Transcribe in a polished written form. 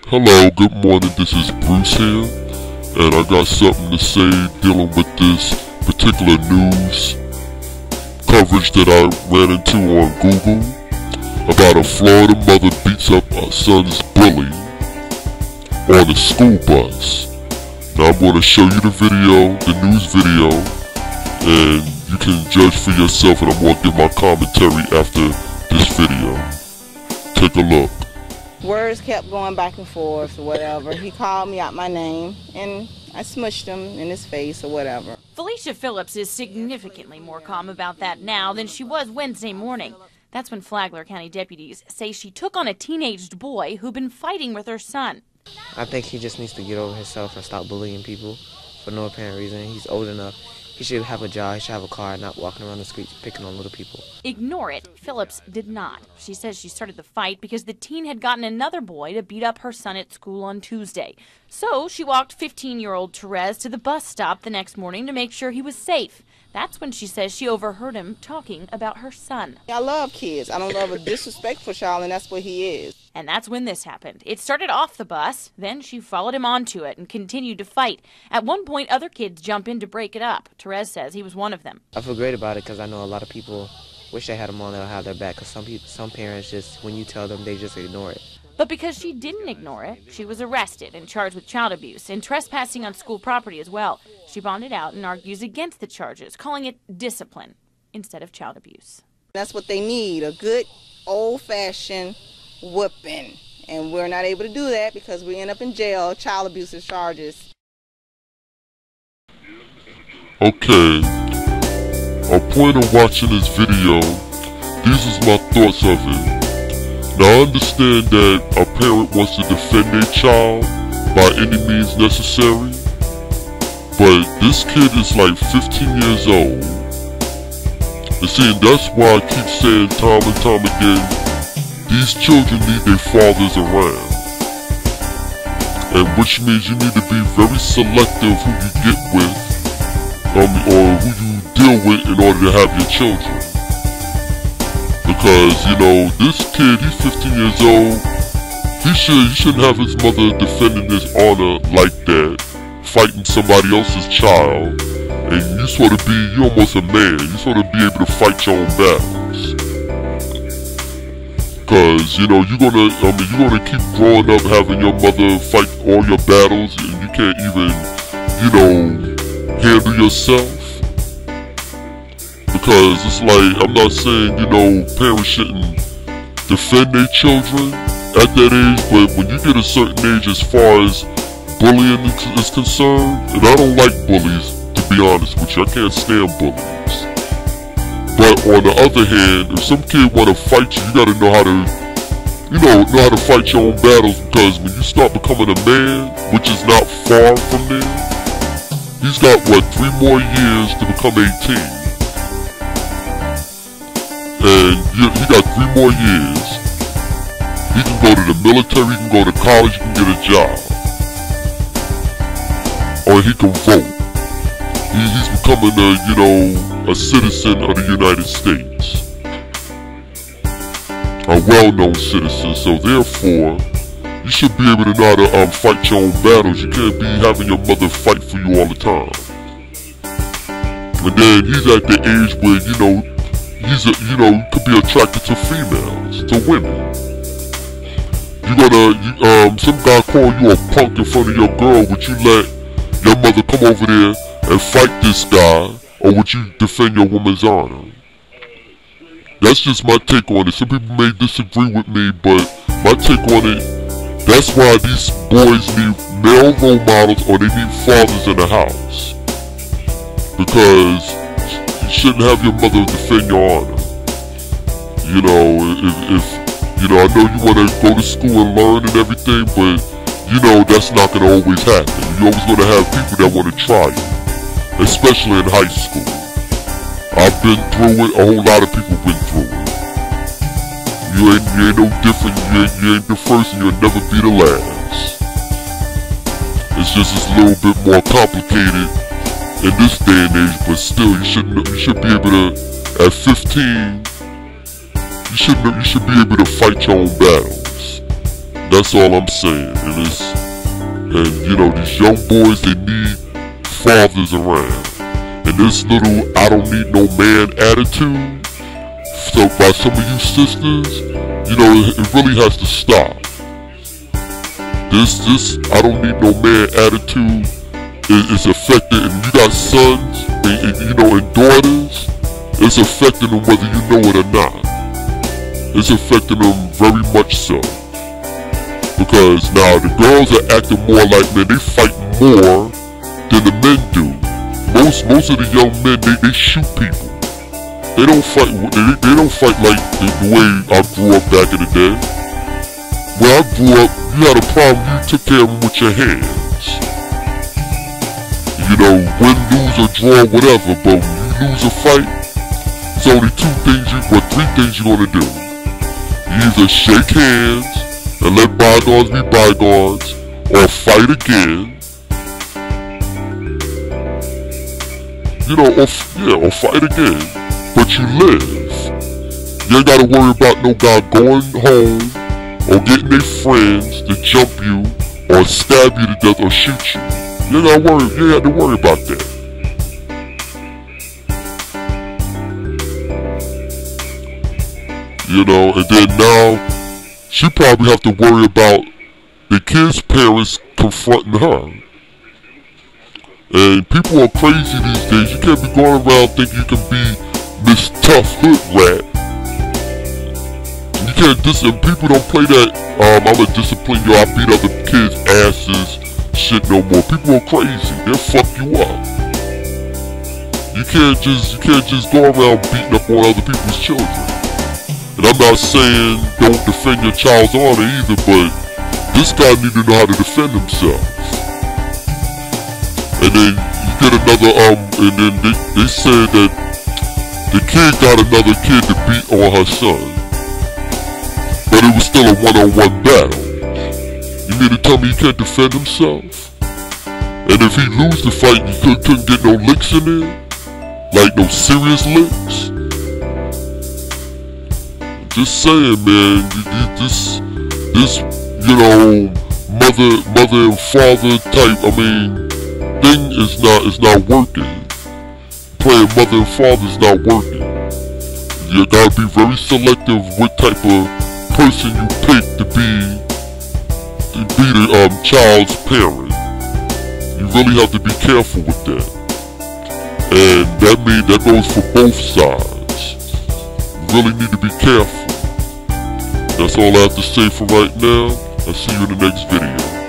Hello, good morning, this is Bruce here, and I got something to say dealing with this particular news coverage that I ran into on Google about a Florida mother beats up her son's bully on a school bus. Now I'm going to show you the video, the news video, and you can judge for yourself, and I'm going to give my commentary after this video. Take a look. Words kept going back and forth or whatever. He called me out my name, and I smushed him in his face or whatever. Felicia Phillips is significantly more calm about that now than she was Wednesday morning. That's when Flagler County deputies say she took on a teenaged boy who'd been fighting with her son. I think he just needs to get over himself and stop bullying people for no apparent reason. He's old enough. He should have a job, he should have a car, not walking around the streets picking on little people. Ignore it. Phillips did not. She says she started the fight because the teen had gotten another boy to beat up her son at school on Tuesday. So she walked 15-year-old Therese to the bus stop the next morning to make sure he was safe. That's when she says she overheard him talking about her son. I love kids. I don't love a disrespectful child, and that's what he is. And that's when this happened. It started off the bus, then she followed him onto it and continued to fight. At one point, other kids jump in to break it up. Therese says he was one of them. I feel great about it because I know a lot of people wish they had them on, they'll have their back. Because some parents just, when you tell them, they just ignore it. But because she didn't ignore it, she was arrested and charged with child abuse and trespassing on school property as well. She bonded out and argues against the charges, calling it discipline instead of child abuse. That's what they need, a good old-fashioned whooping. And we're not able to do that because we end up in jail, child abuse charges. Okay, upon watching this video, these is my thoughts of it. Now I understand that a parent wants to defend their child by any means necessary, but this kid is like 15 years old. And see, and that's why I keep saying time and time again, these children need their fathers around. And which means you need to be very selective who you get with, or who you deal with in order to have your children. Because, you know, this kid, he's 15 years old, he shouldn't have his mother defending his honor like that, fighting somebody else's child, and you're almost a man, you sort of be able to fight your own battles. Because, you know, you're gonna keep growing up having your mother fight all your battles, and you can't even, you know, handle yourself. Because it's like, I'm not saying, you know, parents shouldn't defend their children at that age, but when you get a certain age as far as bullying is concerned, and I don't like bullies, to be honest with you, I can't stand bullies. But on the other hand, if some kid want to fight you, you gotta know how to, know how to fight your own battles, because when you start becoming a man, which is not far from there, he's got, what, 3 more years to become 18. And he got 3 more years. He can go to the military, he can go to college, he can get a job. Or he can vote. He's becoming a citizen of the United States. A well-known citizen, so therefore, you should be able to know how to fight your own battles. You can't be having your mother fight for you all the time. And then he's at the age where, could be attracted to females, to women. Some guy call you a punk in front of your girl, would you let your mother come over there and fight this guy, or would you defend your woman's honor? That's just my take on it. Some people may disagree with me, but my take on it, that's why these boys need male role models, or they need fathers in the house. Because you shouldn't have your mother defend your honor. You know, I know you want to go to school and learn and everything, but, that's not going to always happen. You're always going to have people that want to try you, especially in high school. I've been through it, a whole lot of people been through it. You ain't no different, you ain't the first and you'll never be the last. It's just a little bit more complicated in this day and age, but still, you should be able to, at 15, you should be able to fight your own battles. that's all I'm saying. And you know, these young boys, they need fathers around. And this little "I don't need no man" attitude, so by some of you sisters, you know, it really has to stop. This "I don't need no man" attitude is affecting, and you got sons and you know, and daughters, it's affecting them whether you know it or not. It's affecting them very much so. Because now the girls are acting more like men. They fight more than the men do. Most of the young men, they shoot people. They don't fight. They don't fight like the way I grew up back in the day. When I grew up, you had a problem, you took care of them with your hands. You know, win, lose, or draw, whatever. But when you lose a fight, it's only three things you're gonna do. You either shake hands and let bygones be bygones, or fight again. You know, or fight again. But you live. You ain't gotta worry about no guy going home or getting their friends to jump you or stab you to death or shoot you. You ain't have to worry about that. You know, and then now she probably have to worry about the kids' parents confronting her. And people are crazy these days. You can't be going around thinking you can be Miss Tough Hood Rat. You can't and people don't play that I'ma discipline you, I beat other kids' asses shit no more. People are crazy. They'll fuck you up. You can't just go around beating up on other people's children. And I'm not saying don't defend your child's honor either, but this guy need to know how to defend himself. And then you get another, and then they said that the kid got another kid to beat on her son. But it was still a one-on-one battle. You mean to tell me he can't defend himself? And if he lose the fight, you couldn't get no licks in there? Like no serious licks? Just saying, man, this, you know, mother and father type, I mean, thing is not working. Playing mother and father is not working. You gotta be very selective what type of person you pick to be the child's parent. You really have to be careful with that. And that goes for both sides. You really need to be careful. That's all I have to say for right now. I'll see you in the next video.